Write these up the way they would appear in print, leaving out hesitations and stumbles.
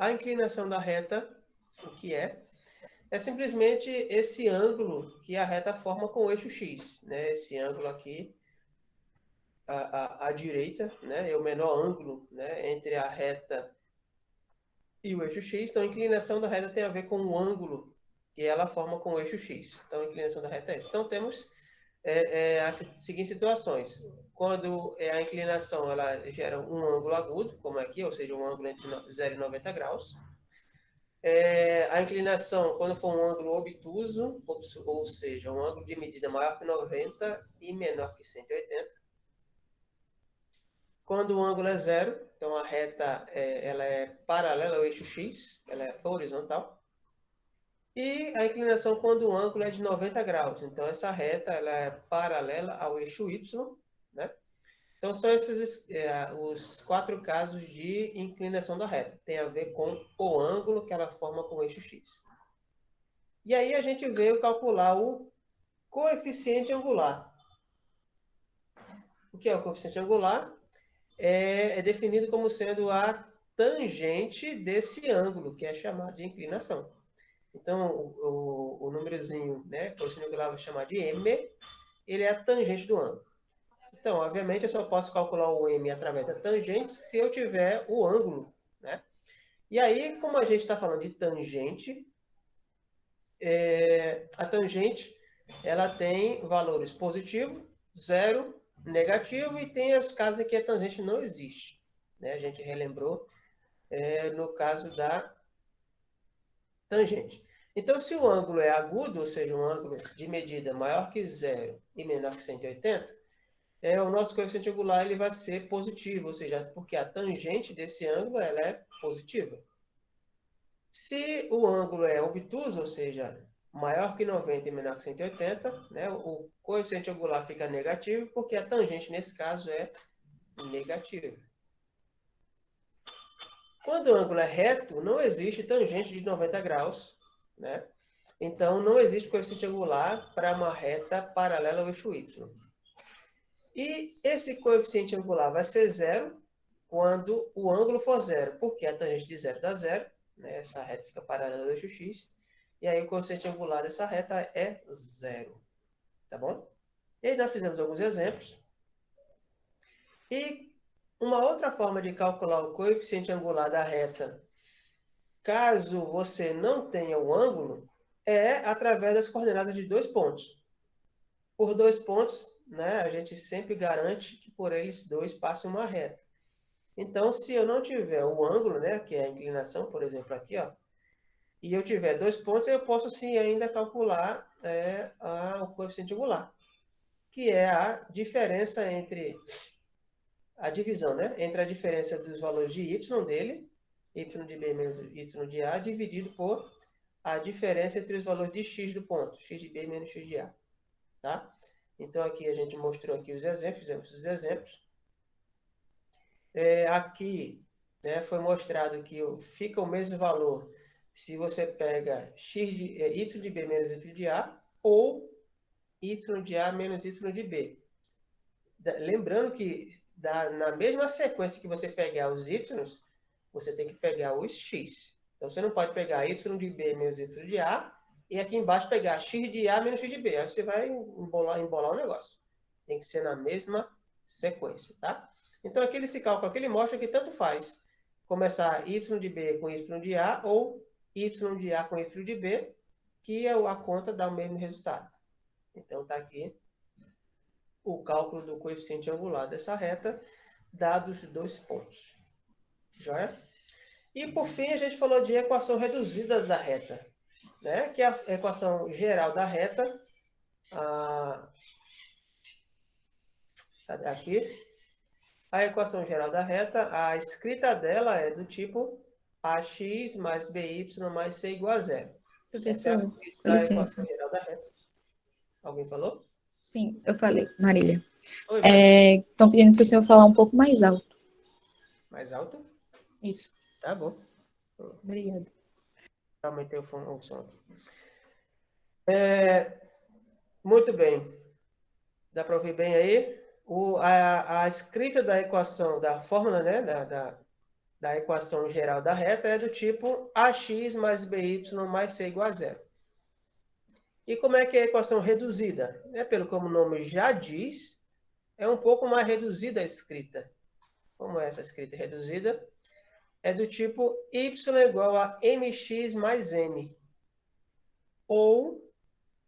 a inclinação da reta, o que é? É simplesmente esse ângulo que a reta forma com o eixo x, né? Esse ângulo aqui à direita, né? É o menor ângulo, né? Entre a reta e o eixo x. Então, a inclinação da reta tem a ver com o ângulo que ela forma com o eixo x. Então, a inclinação da reta é essa. Então, temos as seguintes situações. Quando a inclinação ela gera um ângulo agudo, como aqui, ou seja, um ângulo entre 0 e 90 graus. A inclinação, quando for um ângulo obtuso, ou seja, um ângulo de medida maior que 90 e menor que 180. Quando o ângulo é zero, então a reta ela é paralela ao eixo x, ela é horizontal. E a inclinação quando o ângulo é de 90 graus. Então essa reta ela é paralela ao eixo y, né? Então são esses os 4 casos de inclinação da reta. Tem a ver com o ângulo que ela forma com o eixo x. E aí a gente veio calcular o coeficiente angular. O que é o coeficiente angular? É definido como sendo a tangente desse ângulo, que é chamado de inclinação. Então, o númerozinho, né, coeficiente angular vai chamar de m, ele é a tangente do ângulo. Então, obviamente, eu só posso calcular o m através da tangente se eu tiver o ângulo, né? E aí, como a gente está falando de tangente, a tangente ela tem valores positivo, zero, negativo, e tem os casos em que a tangente não existe, né? A gente relembrou no caso da tangente. Então, se o ângulo é agudo, ou seja, um ângulo de medida maior que zero e menor que 180, o nosso coeficiente angular ele vai ser positivo, ou seja, porque a tangente desse ângulo ela é positiva. Se o ângulo é obtuso, ou seja, maior que 90 e menor que 180, né, o coeficiente angular fica negativo, porque a tangente, nesse caso, é negativa. Quando o ângulo é reto, não existe tangente de 90 graus, né? Então, não existe coeficiente angular para uma reta paralela ao eixo y. E esse coeficiente angular vai ser zero quando o ângulo for zero, porque a tangente de zero dá zero, né? Essa reta fica paralela ao eixo x, e aí o coeficiente angular dessa reta é zero, tá bom? E aí nós fizemos alguns exemplos. E uma outra forma de calcular o coeficiente angular da reta, caso você não tenha o ângulo, é através das coordenadas de 2 pontos. Por 2 pontos, né, a gente sempre garante que por eles dois passe uma reta. Então, se eu não tiver o ângulo, né, que é a inclinação, por exemplo, aqui, ó, e eu tiver 2 pontos, eu posso sim ainda calcular o coeficiente angular, que é a diferença entre a divisão, né, entre a diferença dos valores de y dele, y de b menos y de a, dividido por a diferença entre os valores de x do ponto, x de b menos x de a. Tá? Então, aqui a gente mostrou aqui os exemplos, fizemos os exemplos. Aqui, né, foi mostrado que fica o mesmo valor se você pega y de b menos y de a ou y de a menos y de b. Lembrando que na mesma sequência que você pegar os y, você tem que pegar os x. Então, você não pode pegar y de b menos y de a e aqui embaixo pegar x de a menos x de b. Aí você vai embolar o negócio. Tem que ser na mesma sequência, tá? Então, aqui esse cálculo aqui ele mostra que tanto faz começar y de b com y de a ou y de a com y de b, que a conta dá o mesmo resultado. Então, está aqui o cálculo do coeficiente angular dessa reta, dados 2 pontos. Joia? E, por fim, a gente falou de equação reduzida da reta, né? Que é a equação geral da reta. Aqui. A equação geral da reta, a escrita dela é do tipo ax mais by mais c igual a zero. Essa é a Professor, escrita com da licença. equação geral da reta. Alguém falou? Sim, eu falei, Marília. Oi, Maria. Estão pedindo para o senhor falar um pouco mais alto. Mais alto? Isso. Tá bom. Obrigada. Aumentei o som aqui. Muito bem. Dá para ouvir bem aí? A escrita da equação, da fórmula, né? da equação geral da reta é do tipo ax mais by mais c igual a zero. E como é que é a equação reduzida? Pelo como o nome já diz, é um pouco mais reduzida a escrita. Como é essa escrita reduzida? É do tipo y igual a mx mais m. Ou,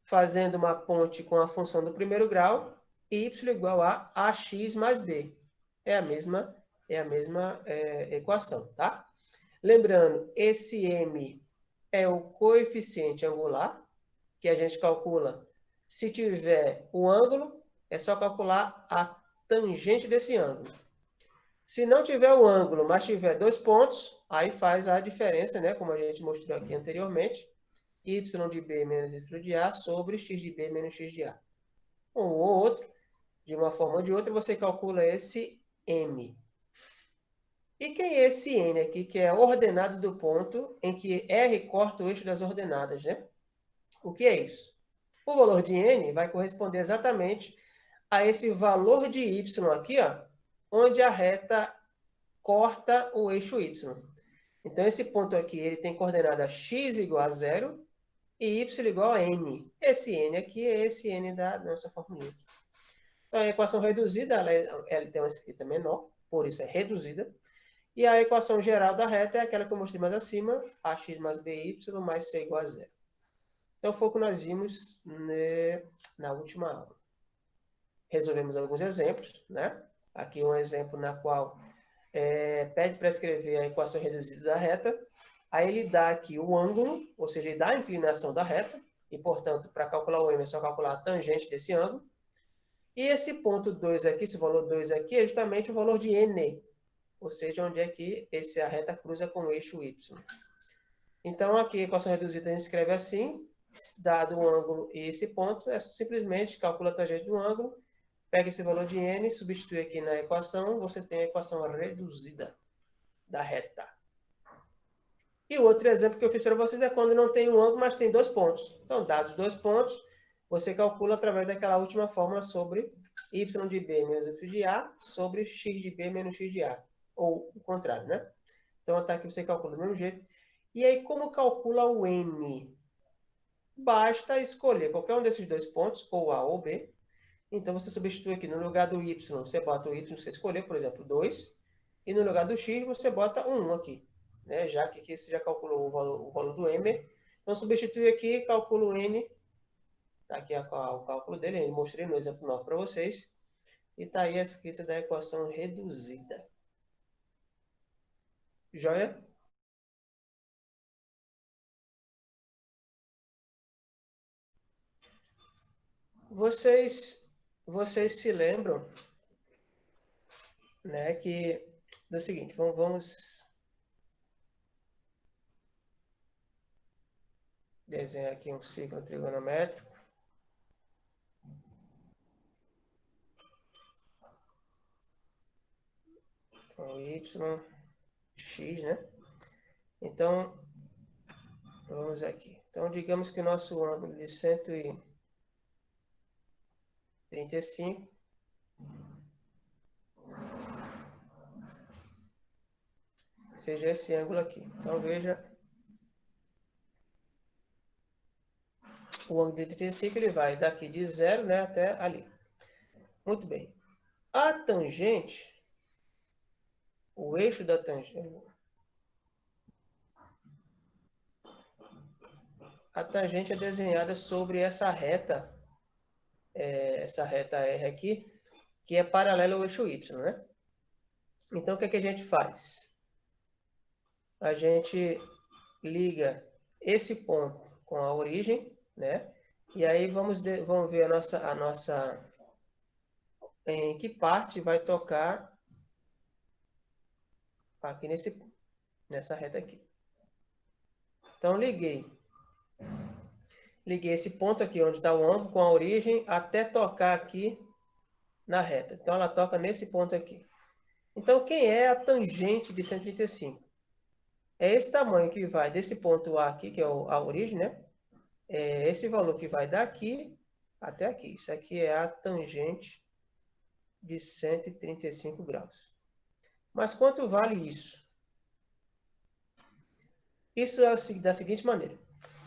fazendo uma ponte com a função do primeiro grau, y igual a ax mais b. É a mesma equação, tá? Lembrando, esse m é o coeficiente angular, que a gente calcula. Se tiver o ângulo, é só calcular a tangente desse ângulo. Se não tiver o ângulo, mas tiver dois pontos, aí faz a diferença, né? Como a gente mostrou aqui anteriormente, y de b menos y de a sobre x de b menos x de a. Um ou outro, de uma forma ou de outra, você calcula esse m. E quem é esse n aqui, que é a ordenada do ponto em que R corta o eixo das ordenadas, né? O que é isso? O valor de n vai corresponder exatamente a esse valor de y aqui, ó, onde a reta corta o eixo y. Então, esse ponto aqui ele tem coordenada x igual a 0 e y igual a n. Esse n aqui é esse n da nossa formulinha. Então, a equação reduzida ela tem uma escrita menor, por isso é reduzida. E a equação geral da reta é aquela que eu mostrei mais acima, ax mais by mais c igual a 0. Então, foi o que nós vimos na última aula. Resolvemos alguns exemplos, né? Aqui um exemplo na qual pede para escrever a equação reduzida da reta. Aí ele dá aqui o ângulo, ou seja, ele dá a inclinação da reta. E, portanto, para calcular o m é só calcular a tangente desse ângulo. E esse ponto 2 aqui, esse valor 2 aqui, é justamente o valor de n. Ou seja, onde é que a reta cruza com o eixo y. Então, aqui a equação reduzida a gente escreve assim. Dado o ângulo e esse ponto, é simplesmente calcula a tangente do ângulo, pega esse valor de n, substitui aqui na equação, você tem a equação reduzida da reta. E o outro exemplo que eu fiz para vocês é quando não tem um ângulo, mas tem dois pontos. Então, dados dois pontos, você calcula através daquela última fórmula sobre y de b menos y de a sobre x de b menos x de a. Ou o contrário, né? Então, até aqui você calcula do mesmo jeito. E aí, como calcula o n? Basta escolher qualquer um desses dois pontos, ou A ou B. Então, você substitui aqui no lugar do y, você bota o y que você escolheu, por exemplo, 2. E no lugar do x, você bota 1 aqui. Né? Já que aqui você já calculou o valor do m. Então, substitui aqui, calcula o n. Está aqui o cálculo dele, eu mostrei no exemplo 9 para vocês. E está aí a escrita da equação reduzida. Joia? Vocês se lembram, né, que do seguinte, vamos desenhar aqui um círculo trigonométrico. Então, y, x, né? Então, vamos aqui. Então, digamos que o nosso ângulo de 135 seja esse ângulo aqui. Então, veja, o ângulo de 35 ele vai daqui de 0, né, até ali. Muito bem. A tangente, o eixo da tangente, a tangente é desenhada sobre essa reta R aqui, que é paralela ao eixo y, né? Então, o que é que a gente faz? A gente liga esse ponto com a origem, né? E aí vamos ver a nossa em que parte vai tocar aqui nessa reta aqui. Então, liguei esse ponto aqui, onde está o ângulo, com a origem, até tocar aqui na reta. Então, ela toca nesse ponto aqui. Então, quem é a tangente de 135? É esse tamanho que vai desse ponto A aqui, que é a origem, né? É esse valor que vai daqui até aqui. Isso aqui é a tangente de 135 graus. Mas quanto vale isso? Isso é da seguinte maneira.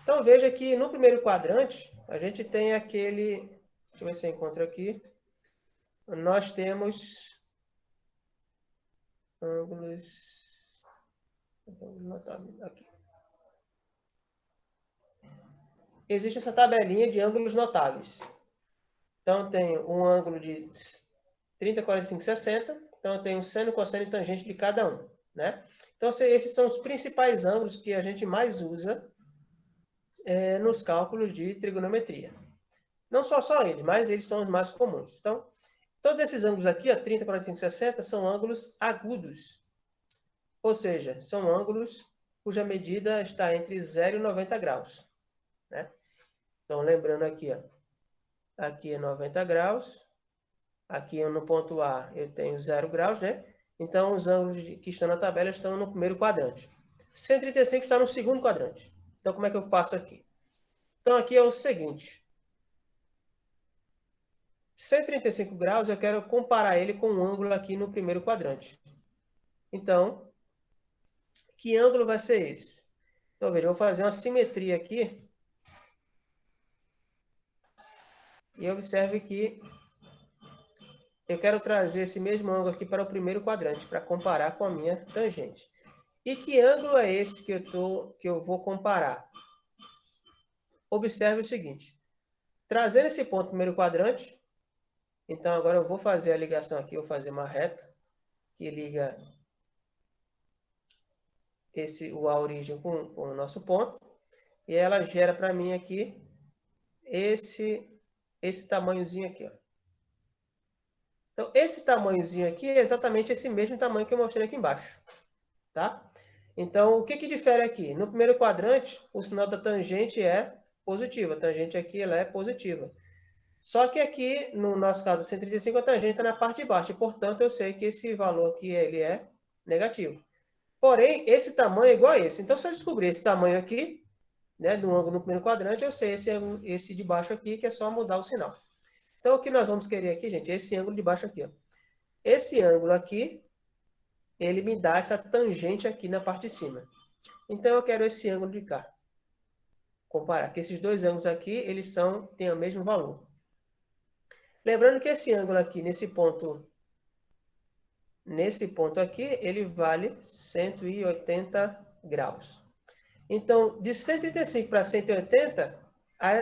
Então, veja que no primeiro quadrante, a gente tem aquele... Deixa eu ver se eu encontro aqui. Nós temos ângulos... Aqui. Existe essa tabelinha de ângulos notáveis. Então, tem um ângulo de 30, 45, 60. Então, eu tenho seno, cosseno e tangente de cada um, né? Então, esses são os principais ângulos que a gente mais usa nos cálculos de trigonometria. Não só eles, mas eles são os mais comuns. Então, todos esses ângulos aqui, ó, 30, 45, 60, são ângulos agudos. Ou seja, são ângulos cuja medida está entre 0 e 90 graus, né? Então, lembrando aqui, ó, aqui é 90 graus. Aqui no ponto A eu tenho 0 graus, né? Então, os ângulos que estão na tabela estão no primeiro quadrante. 135 está no segundo quadrante. Então, como é que eu faço aqui? Então, aqui é o seguinte. 135 graus, eu quero comparar ele com um ângulo aqui no primeiro quadrante. Então, que ângulo vai ser esse? Então, veja, eu vou fazer uma simetria aqui. E observe que eu quero trazer esse mesmo ângulo aqui para o primeiro quadrante, para comparar com a minha tangente. E que ângulo é esse que eu vou comparar? Observe o seguinte. Trazendo esse ponto no primeiro quadrante, então agora eu vou fazer a ligação aqui, vou fazer uma reta que liga a origem com o nosso ponto. E ela gera para mim aqui esse tamanhozinho aqui, ó. Então, esse tamanhozinho aqui é exatamente esse mesmo tamanho que eu mostrei aqui embaixo, tá? Então, o que difere aqui? No primeiro quadrante, o sinal da tangente é positivo. A tangente aqui ela é positiva. Só que aqui, no nosso caso, 135, a tangente está na parte de baixo. E, portanto, eu sei que esse valor aqui ele é negativo. Porém, esse tamanho é igual a esse. Então, se eu descobrir esse tamanho aqui, né, do ângulo no primeiro quadrante, eu sei esse de baixo aqui, que é só mudar o sinal. Então, o que nós vamos querer aqui, gente, é esse ângulo de baixo aqui, ó. Esse ângulo aqui, ele me dá essa tangente aqui na parte de cima. Então, eu quero esse ângulo de cá. Comparar que esses dois ângulos aqui, eles têm o mesmo valor. Lembrando que esse ângulo aqui, nesse ponto aqui, ele vale 180 graus. Então, de 135 para 180,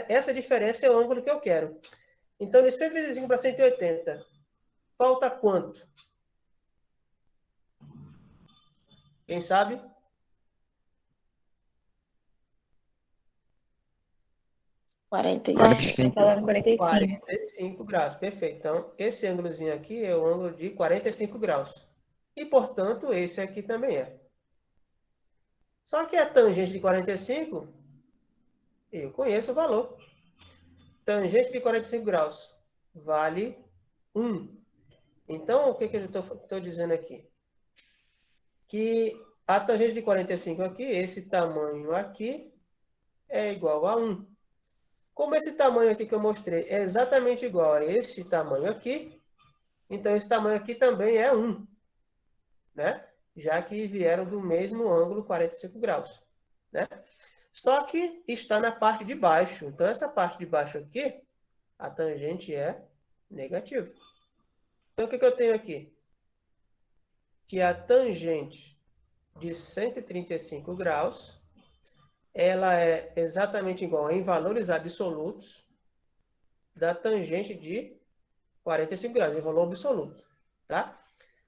essa diferença é o ângulo que eu quero. Então, de 135 para 180, falta quanto? Quem sabe? Falando 45. 45 graus, perfeito. Então, esse ângulozinho aqui é o ângulo de 45 graus. E, portanto, esse aqui também é. Só que a tangente de 45, eu conheço o valor. Tangente de 45 graus vale 1. Então, o que eu estou dizendo aqui? Que a tangente de 45 aqui, esse tamanho aqui, é igual a 1. Como esse tamanho aqui que eu mostrei é exatamente igual a esse tamanho aqui, então esse tamanho aqui também é 1, né? Já que vieram do mesmo ângulo 45 graus, né? Só que está na parte de baixo. Então, essa parte de baixo aqui, a tangente é negativa. Então, o que eu tenho aqui? Que a tangente de 135 graus, ela é exatamente igual em valores absolutos da tangente de 45 graus, em valor absoluto, tá?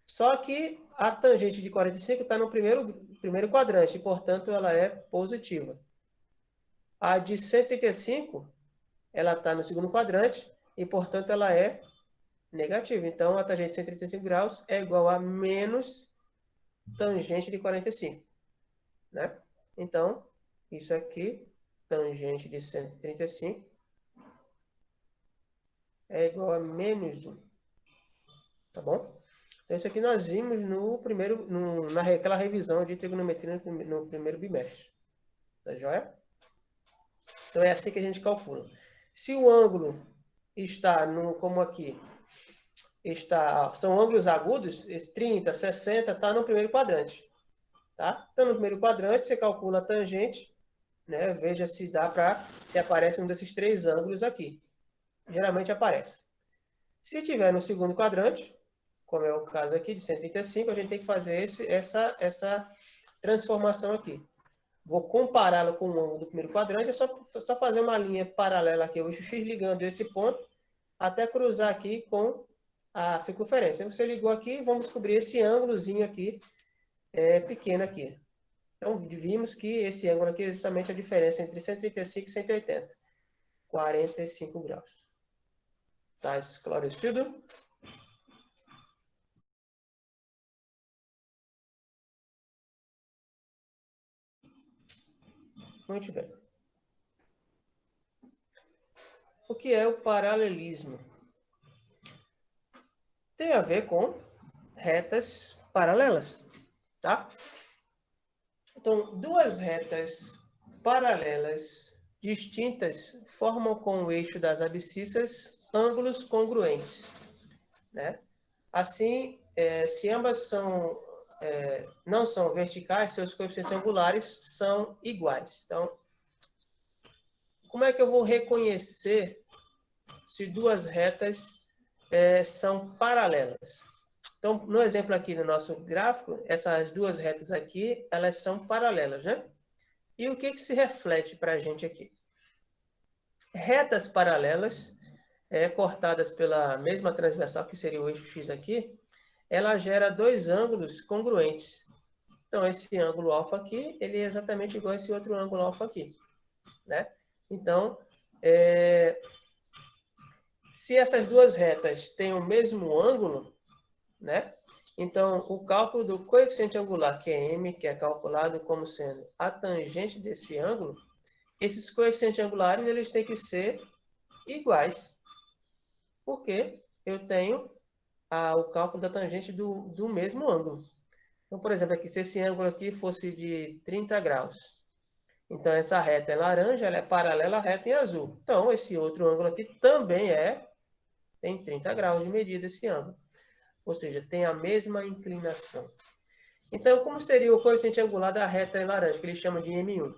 Só que a tangente de 45 está no primeiro quadrante, e, portanto, ela é positiva. A de 135, ela está no segundo quadrante, e, portanto, ela é negativa. Então, a tangente de 135 graus é igual a menos tangente de 45, né? Então, isso aqui, tangente de 135, é igual a menos 1. Tá bom? Então, isso aqui nós vimos naquela revisão de trigonometria no primeiro bimestre. Tá joia? Então, é assim que a gente calcula. Se o ângulo está como aqui, são ângulos agudos, esse 30, 60, está no primeiro quadrante. Tá? Então, no primeiro quadrante, você calcula a tangente, né? Veja se dá para, se aparece um desses três ângulos aqui. Geralmente aparece. Se tiver no segundo quadrante, como é o caso aqui de 135, a gente tem que fazer essa transformação aqui. Vou compará-lo com o ângulo do primeiro quadrante, é só fazer uma linha paralela aqui, o eixo X ligando esse ponto, até cruzar aqui com a circunferência. Você ligou aqui, vamos descobrir esse ângulozinho aqui, pequeno aqui. Então, vimos que esse ângulo aqui é justamente a diferença entre 135 e 180. 45 graus. Está esclarecido? Muito bem. O que é o paralelismo? Tem a ver com retas paralelas, tá? Então, duas retas paralelas distintas formam com o eixo das abscissas ângulos congruentes, né? Assim, se ambas não são verticais, seus coeficientes angulares são iguais. Então, como é que eu vou reconhecer se duas retas são paralelas? Então, no exemplo aqui no nosso gráfico, essas duas retas aqui, elas são paralelas, né? E o que se reflete para a gente aqui? Retas paralelas, cortadas pela mesma transversal, que seria o eixo X aqui, ela gera dois ângulos congruentes. Então, esse ângulo alfa aqui, ele é exatamente igual a esse outro ângulo alfa aqui, né? Então, se essas duas retas têm o mesmo ângulo, né? Então, o cálculo do coeficiente angular, que é m, que é calculado como sendo a tangente desse ângulo, esses coeficientes angulares eles têm que ser iguais, porque eu tenho o cálculo da tangente do mesmo ângulo. Então, por exemplo, aqui, se esse ângulo aqui fosse de 30 graus, então essa reta é laranja, ela é paralela à reta em azul. Então, esse outro ângulo aqui também tem 30 graus de medida esse ângulo. Ou seja, tem a mesma inclinação. Então, como seria o coeficiente angular da reta em laranja, que eles chamam de M1?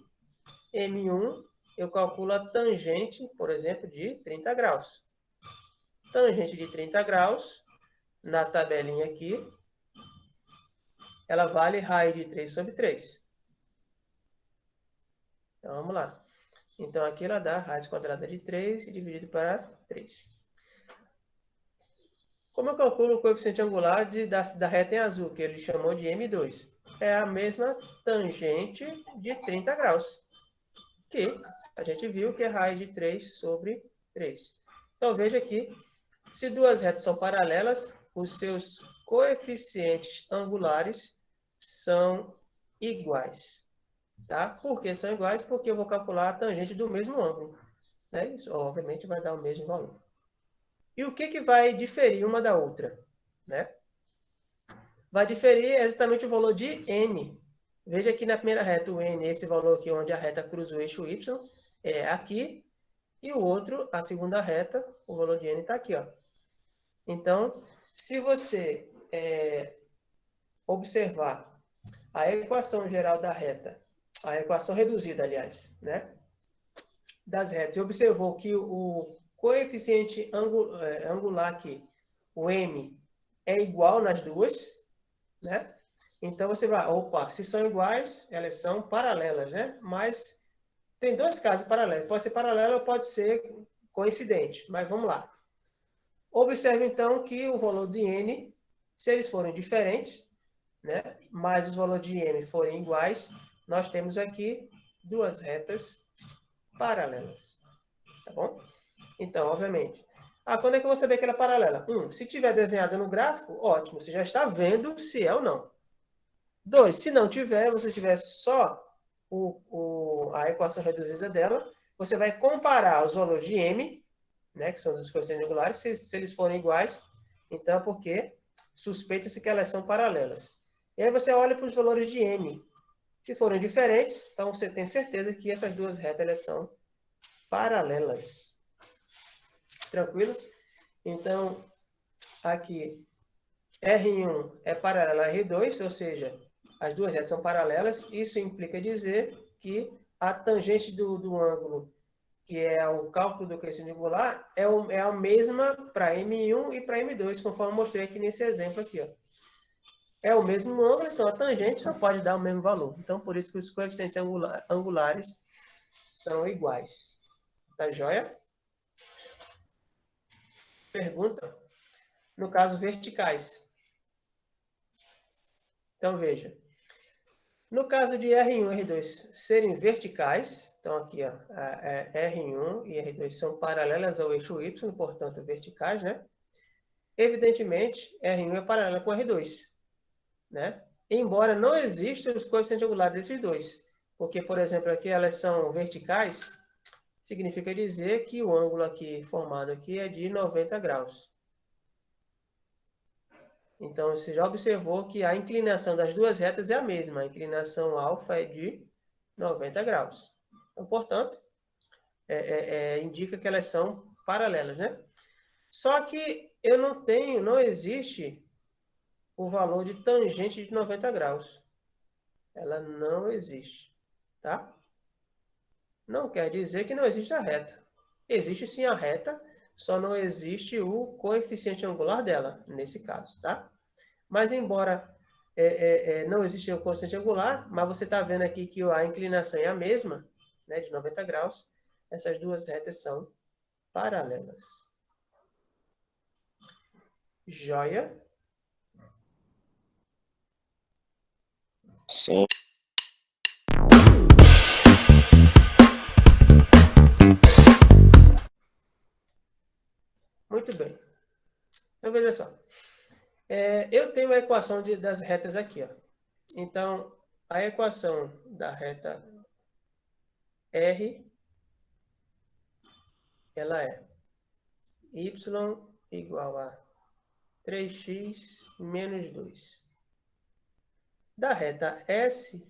M1, eu calculo a tangente, por exemplo, de 30 graus. Tangente de 30 graus, na tabelinha aqui, ela vale raiz de 3 sobre 3. Então, vamos lá. Então, aqui ela dá raiz quadrada de 3 dividido para 3. Como eu calculo o coeficiente angular da reta em azul, que ele chamou de M2? É a mesma tangente de 30 graus, que a gente viu que é raiz de 3 sobre 3. Então, veja aqui, se duas retas são paralelas, os seus coeficientes angulares são iguais. Tá? Por que são iguais? Porque eu vou calcular a tangente do mesmo ângulo. Né? Isso, obviamente, vai dar o mesmo valor. E o que vai diferir uma da outra? Né? Vai diferir exatamente o valor de n. Veja aqui na primeira reta o n, esse valor aqui onde a reta cruza o eixo y, é aqui. E o outro, a segunda reta, o valor de n está aqui. Ó. Então, se você observar a equação geral da reta, a equação reduzida, aliás, né, das retas, e observou que o coeficiente angular aqui, o m, é igual nas duas, né? Então, você vai, opa, se são iguais, elas são paralelas, né? Mas tem dois casos paralelos. Pode ser paralelo ou pode ser coincidente. Mas vamos lá. Observe, então, que o valor de n, se eles forem diferentes, né? Mas os valores de m forem iguais, nós temos aqui duas retas paralelas. Tá bom? Então, obviamente. Quando é que eu vou saber que ela é paralela? Se tiver desenhada no gráfico, ótimo. Você já está vendo se é ou não. 2, se não tiver, você tiver só a equação reduzida dela, você vai comparar os valores de m, né, que são dos coeficientes angulares, se eles forem iguais, então, porque suspeita-se que elas são paralelas. E aí você olha para os valores de m. Se forem diferentes, então você tem certeza que essas duas retas elas são paralelas. Tranquilo? Então, aqui, R1 é paralelo a R2, ou seja, as duas retas são paralelas, isso implica dizer que a tangente do ângulo, que é o cálculo do coeficiente angular, é a mesma para M1 e para M2, conforme eu mostrei aqui nesse exemplo aqui, ó. É o mesmo ângulo, então a tangente só pode dar o mesmo valor. Então, por isso que os coeficientes angulares são iguais. Tá joia? Pergunta, no caso, verticais. Então, veja. No caso de R1 e R2 serem verticais, então aqui, ó, R1 e R2 são paralelas ao eixo Y, portanto, verticais, né? Evidentemente, R1 é paralela com R2, né? Embora não existam os coeficientes angulares desses dois, porque, por exemplo, aqui elas são verticais, significa dizer que o ângulo aqui formado aqui é de 90 graus. Então, você já observou que a inclinação das duas retas é a mesma. A inclinação alfa é de 90 graus. Então, portanto, indica que elas são paralelas, né? Só que não existe o valor de tangente de 90 graus. Ela não existe, tá? Não quer dizer que não existe a reta. Existe sim a reta, só não existe o coeficiente angular dela, nesse caso, tá? Mas embora não exista o coeficiente angular, mas você está vendo aqui que a inclinação é a mesma, né, de 90 graus, essas duas retas são paralelas. Joia? Sim. Muito bem. Então, veja só. Eu tenho a equação das retas aqui, ó. Então, a equação da reta R, ela é y igual a 3x menos 2. Da reta S,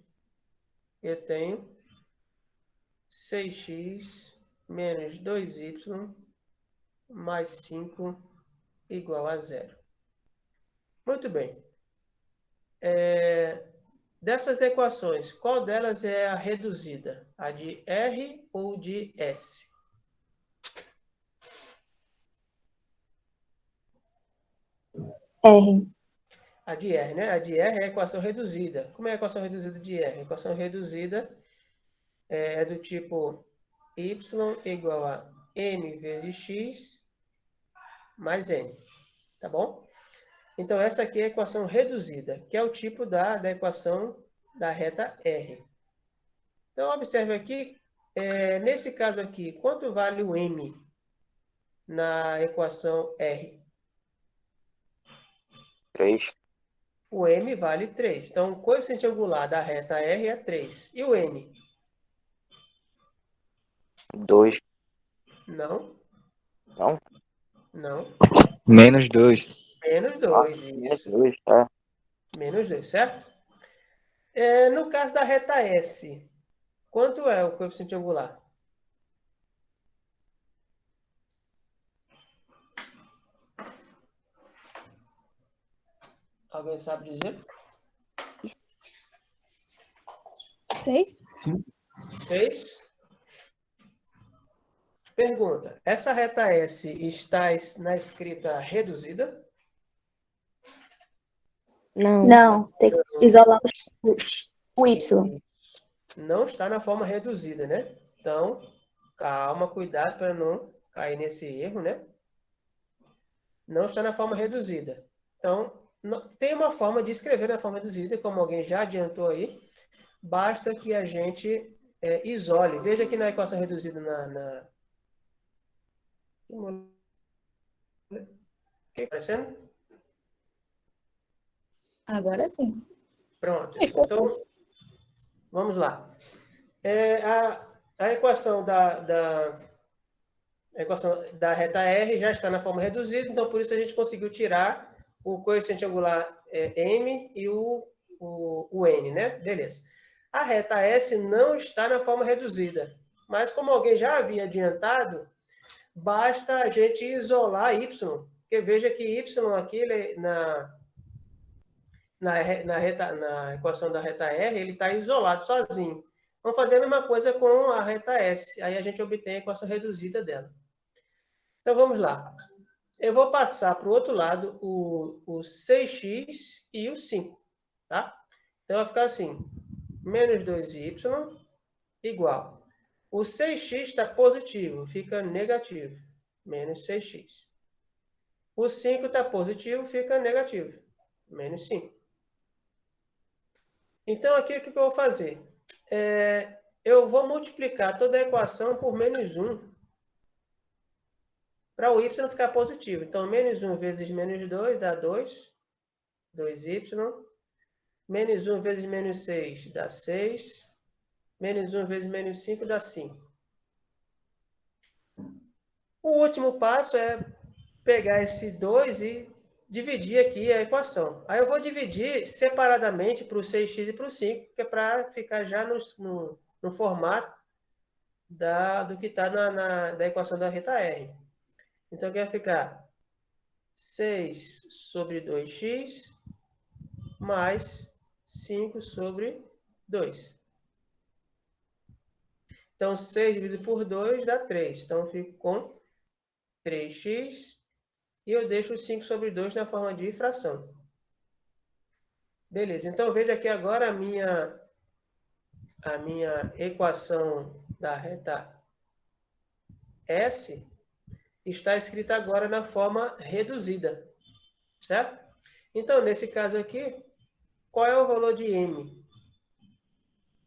eu tenho 6x menos 2y mais 5 igual a 0. Muito bem. Dessas equações, qual delas é a reduzida? A de R ou de S? R. A de R, né? A de R é a equação reduzida. Como é a equação reduzida de R? A equação reduzida é do tipo y igual a m vezes x mais n. Tá bom? Então, essa aqui é a equação reduzida, que é o tipo da equação da reta R. Então, observe aqui, nesse caso aqui, quanto vale o m na equação R? 3. O m vale 3. Então, o coeficiente angular da reta R é 3. E o n? 2. Não. Não? Não. Menos 2. Menos 2, Menos isso. 2, tá? Menos 2, certo? No caso da reta S, quanto é o coeficiente angular? Alguém sabe dizer? 6? 6. Pergunta, essa reta S está na escrita reduzida? Não, tem que isolar o Y. Não está na forma reduzida, né? Então, calma, cuidado para não cair nesse erro, né? Não está na forma reduzida. Então, tem uma forma de escrever na forma reduzida, como alguém já adiantou aí. Basta que a gente isole. Veja aqui na equação reduzida O que está aparecendo? Agora sim. Pronto. Equação. Então, vamos lá. A equação a equação da reta R já está na forma reduzida, então por isso a gente conseguiu tirar o coeficiente angular M e o N, né? Beleza. A reta S não está na forma reduzida, mas como alguém já havia adiantado, basta a gente isolar Y, porque veja que Y aqui na equação da reta R, ele está isolado, sozinho. Vamos fazer a mesma coisa com a reta S. Aí a gente obtém a equação reduzida dela. Então, vamos lá. Eu vou passar para o outro lado o 6x e o 5. Tá? Então, vai ficar assim. Menos 2y igual. O 6x está positivo, fica negativo. Menos 6x. O 5 está positivo, fica negativo. Menos 5. Então, aqui o que eu vou fazer? Eu vou multiplicar toda a equação por menos 1 para o y ficar positivo. Então, menos 1 vezes menos 2 dá 2. 2y. Menos 1 vezes menos 6 dá 6. Menos 1 vezes menos 5 dá 5. O último passo é pegar esse 2 e dividir aqui a equação. Aí eu vou dividir separadamente para o 6x e para o 5, que é para ficar já no formato do que está da equação da reta R. Então, aqui vai ficar 6 sobre 2x mais 5 sobre 2. Então, 6 dividido por 2 dá 3. Então, eu fico com 3x e eu deixo o 5 sobre 2 na forma de fração. Beleza. Então, veja aqui agora a minha equação da reta S está escrita agora na forma reduzida. Certo? Então, nesse caso aqui, qual é o valor de m?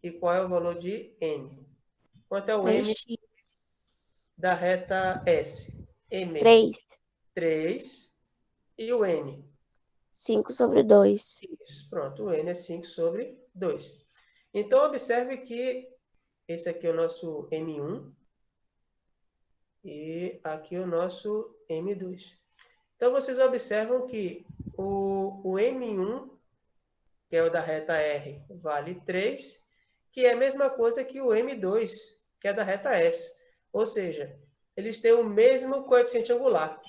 E qual é o valor de n? Quanto é o m 3x. da reta S? M. 3. 3. E o n? 5 sobre 2. Pronto, o n é 5 sobre 2. Então, observe que esse aqui é o nosso M1 e aqui é o nosso M2. Então, vocês observam que o M1, que é o da reta R, vale 3, que é a mesma coisa que o M2, que é da reta S. Ou seja, eles têm o mesmo coeficiente angular.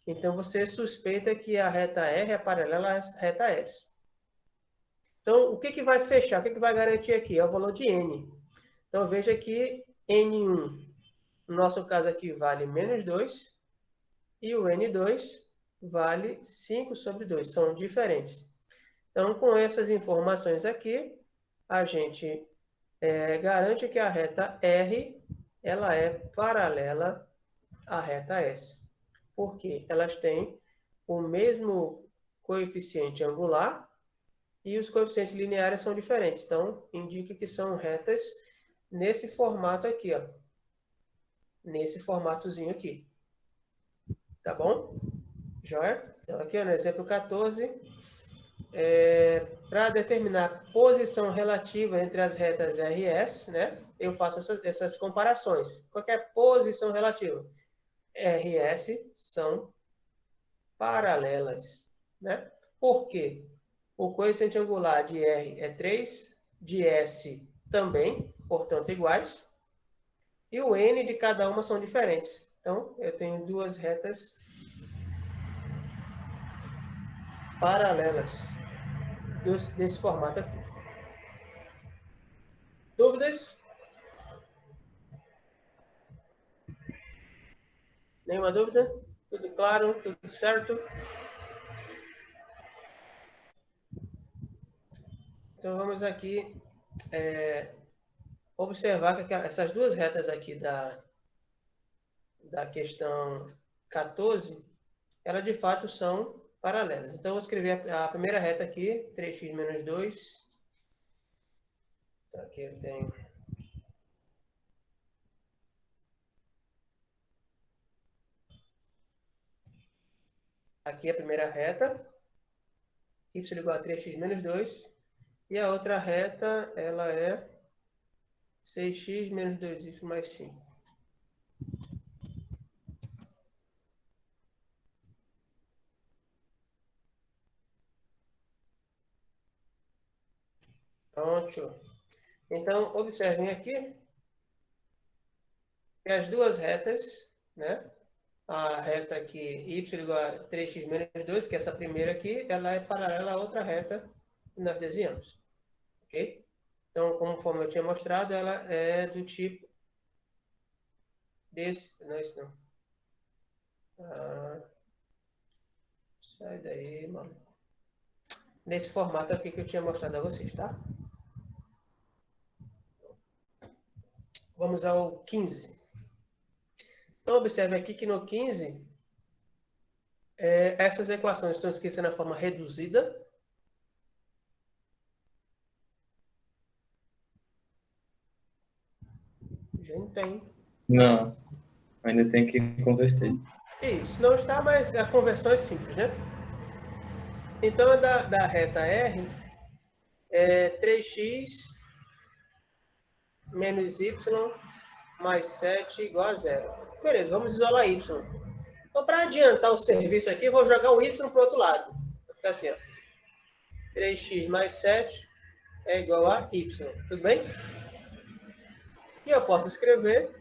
Então, você suspeita que a reta R é paralela à reta S. Então, o que vai fechar? O que vai garantir aqui? É o valor de n. Então, veja que n1, no nosso caso aqui, vale menos 2. E o n2 vale 5 sobre 2. São diferentes. Então, com essas informações aqui, a gente garante que a reta R ela é paralela à reta S. Porque elas têm o mesmo coeficiente angular e os coeficientes lineares são diferentes. Então, indica que são retas nesse formato aqui, ó. Nesse formatozinho aqui. Tá bom? Joia? Então, aqui no exemplo 14, para determinar a posição relativa entre as retas R e S, né, eu faço essas comparações. Qual que é a posição relativa? R e S são paralelas. Né? Por quê? O coeficiente angular de R é 3, de S também, portanto, iguais. E o N de cada uma são diferentes. Então, eu tenho duas retas paralelas desse formato aqui. Dúvidas? Nenhuma dúvida? Tudo claro? Tudo certo? Então, vamos aqui observar que essas duas retas aqui da questão 14, elas de fato são paralelas. Então, eu vou escrever a primeira reta aqui, 3x menos 2. Então, aqui eu tenho... Aqui a primeira reta, y igual a 3x menos 2. E a outra reta, ela é 6x menos 2y mais 5. Pronto. Então, observem aqui que as duas retas, né? A reta aqui, y igual a 3x menos 2, que é essa primeira aqui, ela é paralela à outra reta, que nós desenhamos. Ok? Então, conforme eu tinha mostrado, ela é do tipo desse. Não é isso não. Sai daí, mano. Nesse formato aqui que eu tinha mostrado a vocês, tá? Vamos ao 15. Então, observe aqui que no 15, essas equações estão escritas na forma reduzida. Já não tem. Não, ainda tem que converter. Isso, não está, mas a conversão é simples, né? Então, a da reta R é 3x menos y mais 7 igual a zero. Beleza, vamos isolar y. Então, para adiantar o serviço aqui, eu vou jogar o y para o outro lado. Vai ficar assim, ó. 3x mais 7 é igual a y. Tudo bem? E eu posso escrever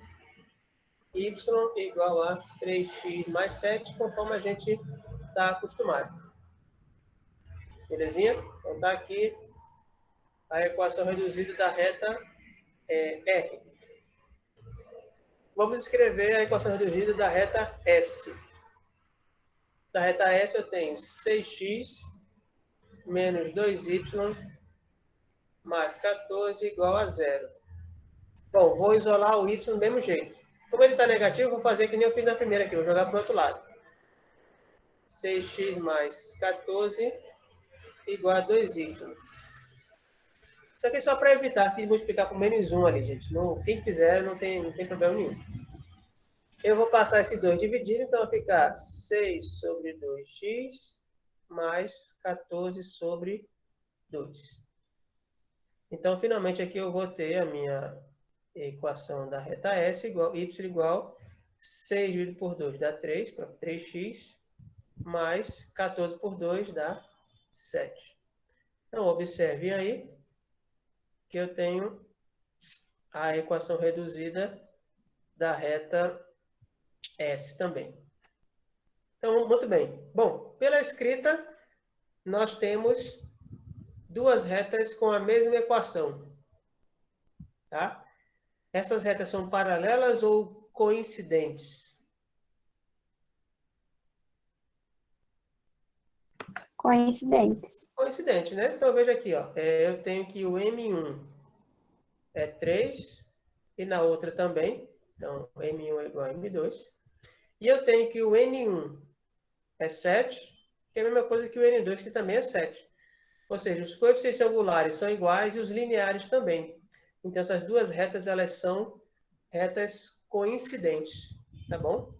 y igual a 3x mais 7, conforme a gente está acostumado. Belezinha? Então, está aqui a equação reduzida da reta R. Vamos escrever a equação reduzida da reta S. Da reta S eu tenho 6x menos 2y mais 14 igual a zero. Bom, vou isolar o y do mesmo jeito. Como ele está negativo, vou fazer que nem eu fiz na primeira aqui. Vou jogar para o outro lado. 6x mais 14 igual a 2y. Isso aqui é só para evitar que multiplicar por menos 1 ali, gente. Não, quem fizer não tem problema nenhum. Eu vou passar esse 2 dividido, então vai ficar 6 sobre 2x mais 14 sobre 2. Então, finalmente, aqui eu vou ter a minha equação da reta S igual y igual 6 dividido por 2 dá 3, 3x, mais 14 por 2 dá 7. Então, observe aí que eu tenho a equação reduzida da reta S também. Então, muito bem. Bom, pela escrita, nós temos duas retas com a mesma equação. Tá? Essas retas são paralelas ou coincidentes? Coincidentes. Coincidente, né? Então, veja aqui, ó. Eu tenho que o M1 é 3 e na outra também. Então, M1 é igual a M2. E eu tenho que o N1 é 7, que é a mesma coisa que o N2, que também é 7. Ou seja, os coeficientes angulares são iguais e os lineares também. Então, essas duas retas, elas são retas coincidentes, tá bom?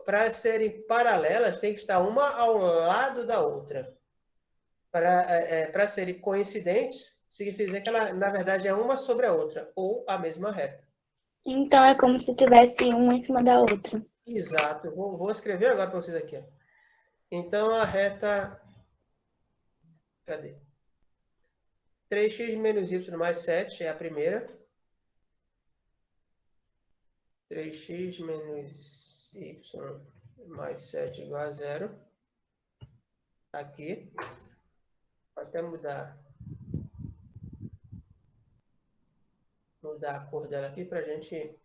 Para serem paralelas, tem que estar uma ao lado da outra. Para serem coincidentes, significa que ela, na verdade, é uma sobre a outra, ou a mesma reta. Então é como se tivesse uma em cima da outra. Exato. Vou escrever agora para vocês aqui. Ó. Então, a reta... Cadê? 3x menos y mais 7 é a primeira. 3x menos y mais 7 igual a zero. Aqui. Pode até mudar a cor dela aqui para a gente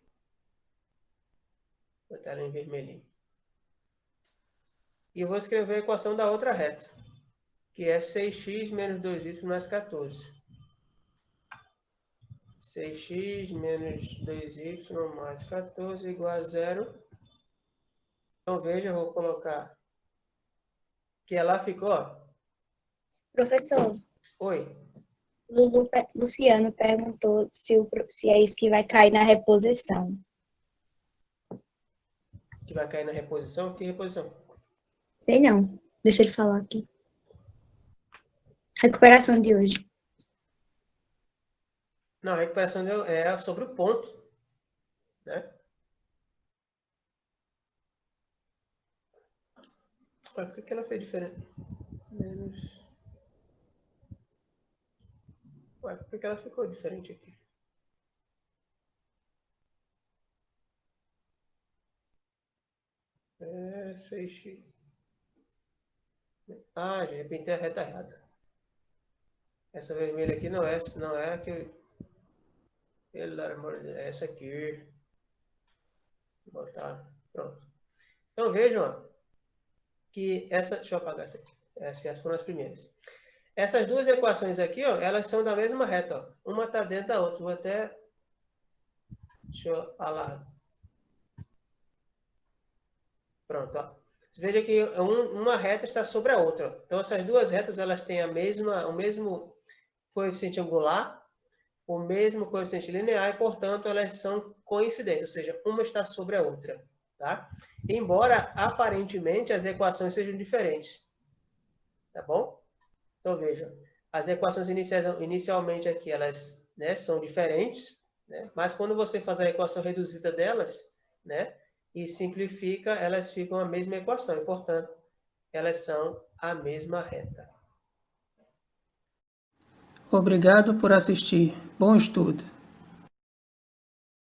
botar ela em vermelhinho. E eu vou escrever a equação da outra reta, que é 6x menos 2y mais 14. 6x menos 2y mais 14 igual a zero. Então, veja, eu vou colocar que ela ficou, ó. Professor, Oi. Luciano perguntou se é isso que vai cair na reposição. Que vai cair na reposição? Que reposição? Sei não. Deixa ele falar aqui. Recuperação de hoje. Não, a recuperação é sobre o ponto, né? Ué, por que ela fez diferente? Menos... Ué, por que ela ficou diferente aqui? É 6x. Ah, de repente é a reta errada. Essa vermelha aqui não é a que eu... Pelo amor de Deus, é essa aqui. Vou botar. Pronto. Então vejam, ó, que essa... Deixa eu apagar essa aqui. Essas foram as primeiras. Essas duas equações aqui, ó, elas são da mesma reta. Ó. Uma está dentro da outra. Vou até... Deixa eu alargar. Pronto, ó. Veja que uma reta está sobre a outra. Então, essas duas retas elas têm o mesmo coeficiente angular, o mesmo coeficiente linear, e, portanto, elas são coincidentes, ou seja, uma está sobre a outra. Tá? Embora, aparentemente, as equações sejam diferentes. Tá bom? Então, vejam. As equações inicialmente aqui, elas, né, são diferentes, né? Mas quando você faz a equação reduzida delas, né, e simplifica, elas ficam a mesma equação. E, portanto, elas são a mesma reta. Obrigado por assistir. Bom estudo.